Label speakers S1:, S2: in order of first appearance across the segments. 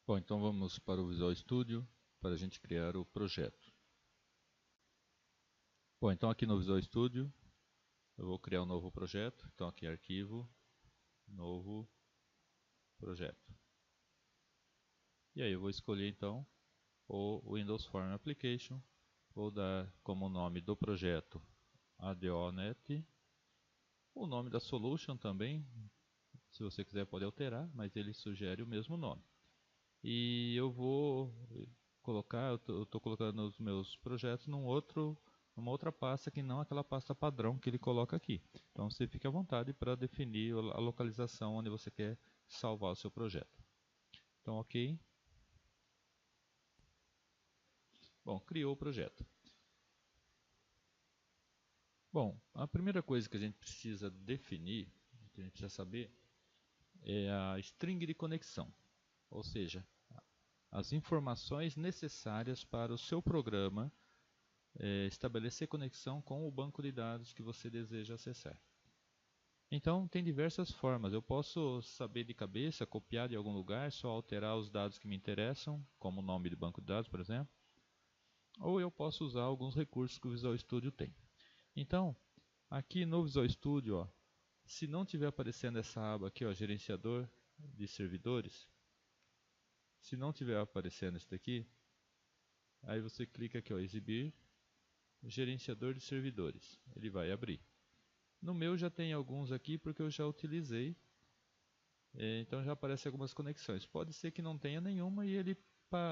S1: Bom, então vamos para o Visual Studio para a gente criar o projeto. Bom, então aqui no Visual Studio eu vou criar um novo projeto. Então aqui arquivo, novo projeto. E aí eu vou escolher então o Windows Form Application. Vou dar como nome do projeto ADONet. O nome da solution também, se você quiser pode alterar, mas ele sugere o mesmo nome. E eu vou colocar, eu estou colocando os meus projetos numa outra pasta que não aquela pasta padrão que ele coloca aqui. Então você fica à vontade para definir a localização onde você quer salvar o seu projeto. Então ok. Bom, criou o projeto. Bom, a primeira coisa que a gente precisa definir, que a gente precisa saber, é a string de conexão. Ou seja, as informações necessárias para o seu programa estabelecer conexão com o banco de dados que você deseja acessar. Então, tem diversas formas. Eu posso saber de cabeça, copiar de algum lugar, só alterar os dados que me interessam, como o nome do banco de dados, por exemplo. Ou eu posso usar alguns recursos que o Visual Studio tem. Então, aqui no Visual Studio, ó, se não estiver aparecendo essa aba aqui, ó, gerenciador de servidores, se não estiver aparecendo isso daqui, aí você clica aqui, ó, exibir gerenciador de servidores. Ele vai abrir. No meu já tem alguns aqui porque eu já utilizei, então já aparecem algumas conexões. Pode ser que não tenha nenhuma e ele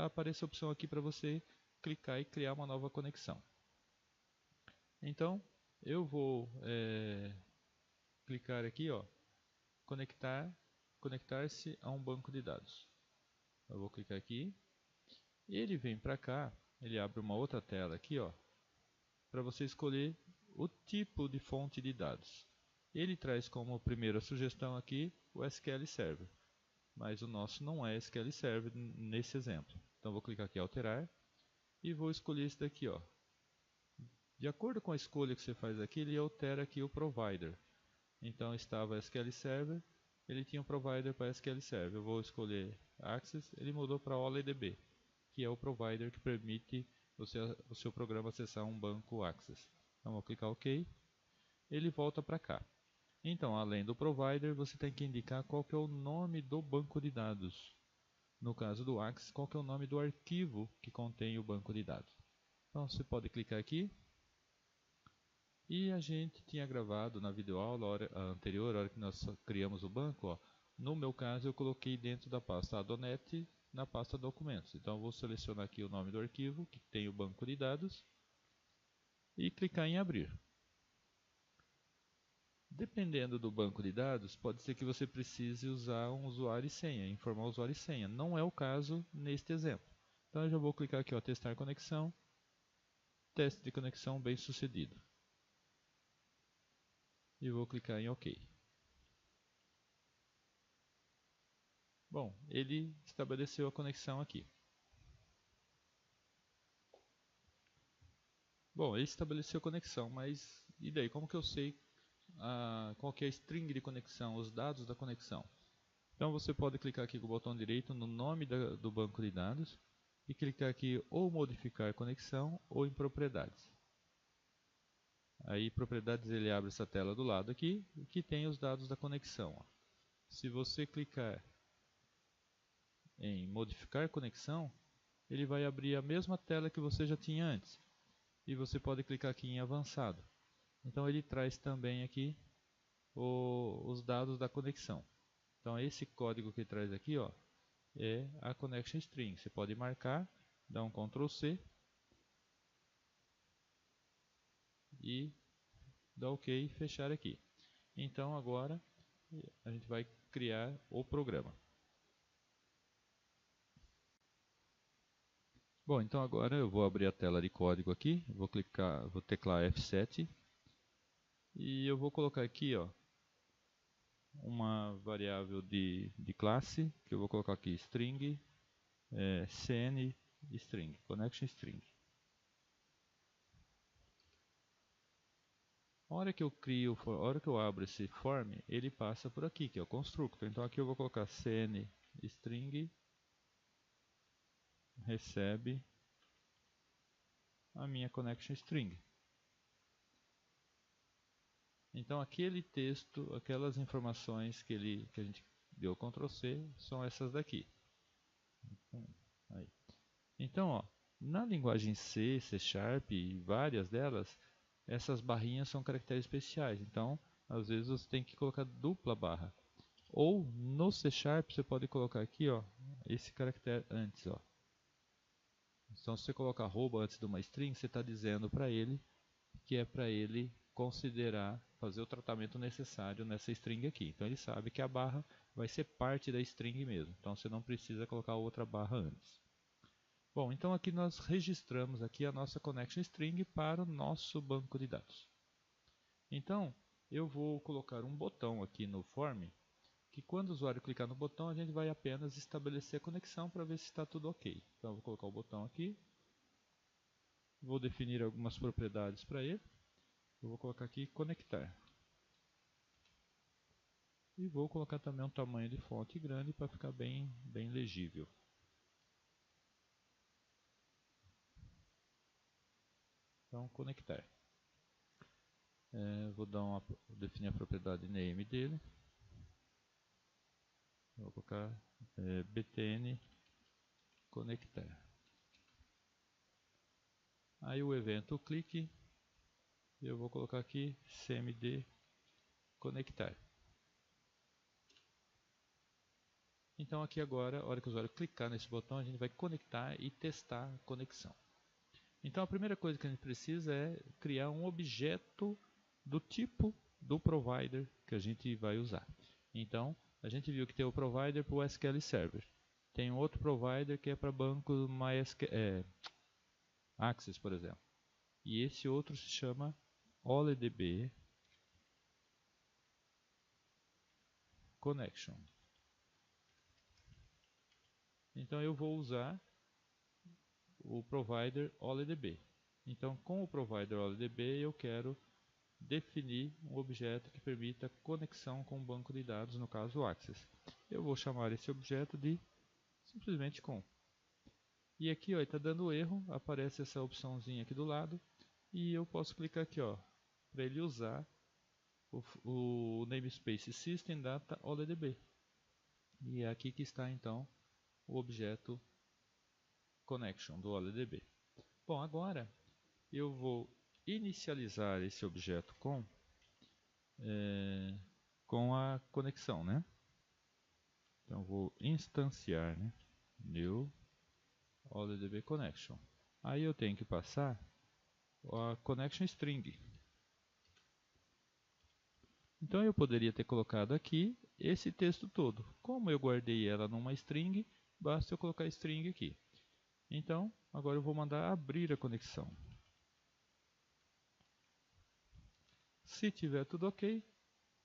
S1: apareça a opção aqui para você clicar e criar uma nova conexão. Então eu vou clicar aqui, ó, conectar-se a um banco de dados. Eu vou clicar aqui e ele vem para cá, ele abre uma outra tela aqui, ó, para você escolher o tipo de fonte de dados. Ele traz como primeira sugestão aqui o SQL Server, mas o nosso não é SQL Server nesse exemplo. Então vou clicar aqui em alterar e vou escolher esse daqui, ó. De acordo com a escolha que você faz aqui, ele altera aqui o provider. Então estava SQL Server, ele tinha um provider para SQL Server. Eu vou escolher Access, ele mudou para OLEDB, que é o provider que permite o seu programa acessar um banco Access. Então vou clicar OK, ele volta para cá. Então, além do provider, você tem que indicar qual que é o nome do banco de dados. No caso do Access, qual que é o nome do arquivo que contém o banco de dados. Então, você pode clicar aqui. E a gente tinha gravado na videoaula anterior, a hora que nós criamos o banco, ó, no meu caso eu coloquei dentro da pasta Adonet, na pasta documentos. Então eu vou selecionar aqui o nome do arquivo, que tem o banco de dados, e clicar em abrir. Dependendo do banco de dados, pode ser que você precise usar um usuário e senha, informar o usuário e senha. Não é o caso neste exemplo. Então eu já vou clicar aqui, ó, testar conexão, teste de conexão bem sucedido. E vou clicar em OK. Bom, ele estabeleceu a conexão aqui. Bom, ele estabeleceu a conexão, mas e daí? Como que eu sei qual que é a string de conexão, os dados da conexão? Então você pode clicar aqui com o botão direito no nome do banco de dados e clicar aqui ou modificar conexão ou em propriedades. Aí propriedades ele abre essa tela do lado aqui que tem os dados da conexão. Ó. Se você clicar em modificar conexão, ele vai abrir a mesma tela que você já tinha antes. E você pode clicar aqui em avançado. Então ele traz também aqui os dados da conexão. Então esse código que traz aqui, ó, é a connection string. Você pode marcar, dar um Ctrl C e dar OK e fechar aqui. Então agora a gente vai criar o programa. Bom, então agora eu vou abrir a tela de código aqui, vou teclar F7 e eu vou colocar aqui, ó, uma variável de classe, que eu vou colocar aqui string, cn string, connection string. A hora que eu abro esse form, ele passa por aqui, que é o constructor. Então aqui eu vou colocar cn string recebe a minha connection string. Então aquele texto, aquelas informações que a gente deu Ctrl C, são essas daqui. Então, ó, na linguagem C, C Sharp e várias delas, essas barrinhas são caracteres especiais. Então, às vezes você tem que colocar dupla barra. Ou no C Sharp você pode colocar aqui, ó, esse caractere antes, ó. Então, se você colocar arroba antes de uma string, você está dizendo para ele que é para ele considerar, fazer o tratamento necessário nessa string aqui. Então, ele sabe que a barra vai ser parte da string mesmo. Então, você não precisa colocar outra barra antes. Bom, então aqui nós registramos aqui a nossa connection string para o nosso banco de dados. Então, eu vou colocar um botão aqui no form, que quando o usuário clicar no botão, a gente vai apenas estabelecer a conexão para ver se está tudo ok. Então, eu vou colocar o botão aqui, vou definir algumas propriedades para ele, eu vou colocar aqui conectar. E vou colocar também um tamanho de fonte grande para ficar bem legível. Então, conectar. Vou definir a propriedade name dele. Vou colocar btn conectar. Aí o evento clique, eu vou colocar aqui cmd conectar. Então aqui agora, a hora que o usuário clicar nesse botão, a gente vai conectar e testar a conexão. Então a primeira coisa que a gente precisa é criar um objeto do tipo do provider que a gente vai usar. Então a gente viu que tem o provider para o SQL Server. Tem um outro provider que é para banco MySQL, Access, por exemplo. E esse outro se chama OLEDB Connection. Então eu vou usar o provider OLEDB. Então com o provider OLEDB eu quero definir um objeto que permita conexão com o banco de dados, no caso o Access. Eu vou chamar esse objeto de simplesmente com. E aqui está dando erro, aparece essa opçãozinha aqui do lado e eu posso clicar aqui para ele usar o namespace System Data OLEDB. E é aqui que está então o objeto connection do OLEDB. Bom, agora eu vou inicializar esse objeto com a conexão, né? Então vou instanciar, né? New OLEDB connection. Aí eu tenho que passar a connection string. Então eu poderia ter colocado aqui esse texto todo. Como eu guardei ela numa string, basta eu colocar string aqui. Então, agora eu vou mandar abrir a conexão. Se tiver tudo ok,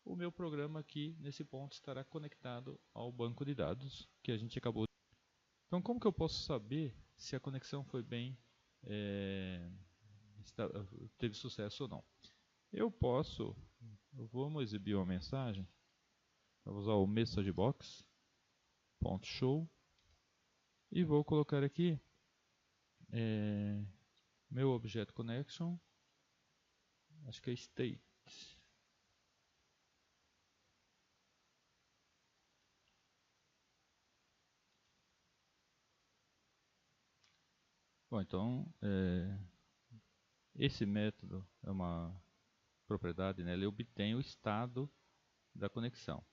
S1: o meu programa aqui nesse ponto estará conectado ao banco de dados que a gente acabou de... Então, como que eu posso saber se a conexão foi bem, teve sucesso ou não? Vamos exibir uma mensagem. Vou usar o messagebox.show e vou colocar aqui meu objeto connection, acho que é state. Bom, então esse método é uma propriedade, né? Ele obtém o estado da conexão.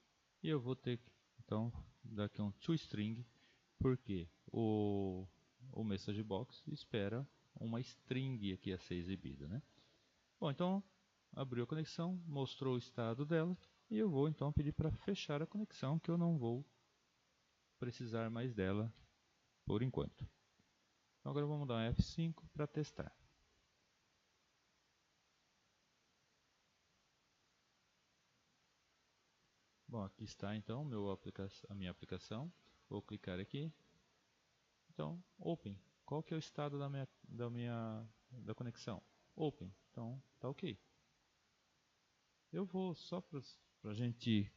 S1: E eu vou ter que, então, dar aqui um toString, porque o messagebox espera uma string aqui a ser exibida, né? Bom, então abriu a conexão, mostrou o estado dela e eu vou então pedir para fechar a conexão, que eu não vou precisar mais dela por enquanto. Então agora vamos dar um F5 para testar. Bom, aqui está então a minha aplicação. Vou clicar aqui. Então, Open. Qual que é o estado da conexão? Open. Então, tá ok. Eu vou, só para a gente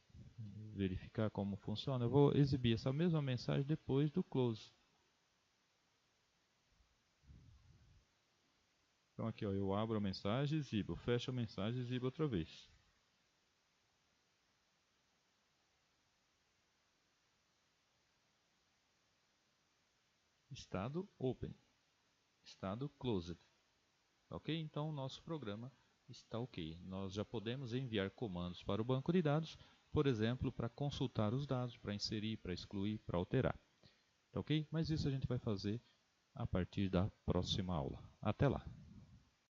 S1: verificar como funciona, eu vou exibir essa mesma mensagem depois do close. Então aqui ó, eu abro a mensagem, exibo, fecho a mensagem, exibo outra vez. Estado open, estado closed. Ok? Então o nosso programa está ok. Nós já podemos enviar comandos para o banco de dados, por exemplo, para consultar os dados, para inserir, para excluir, para alterar. Tá ok? Mas isso a gente vai fazer a partir da próxima aula. Até lá!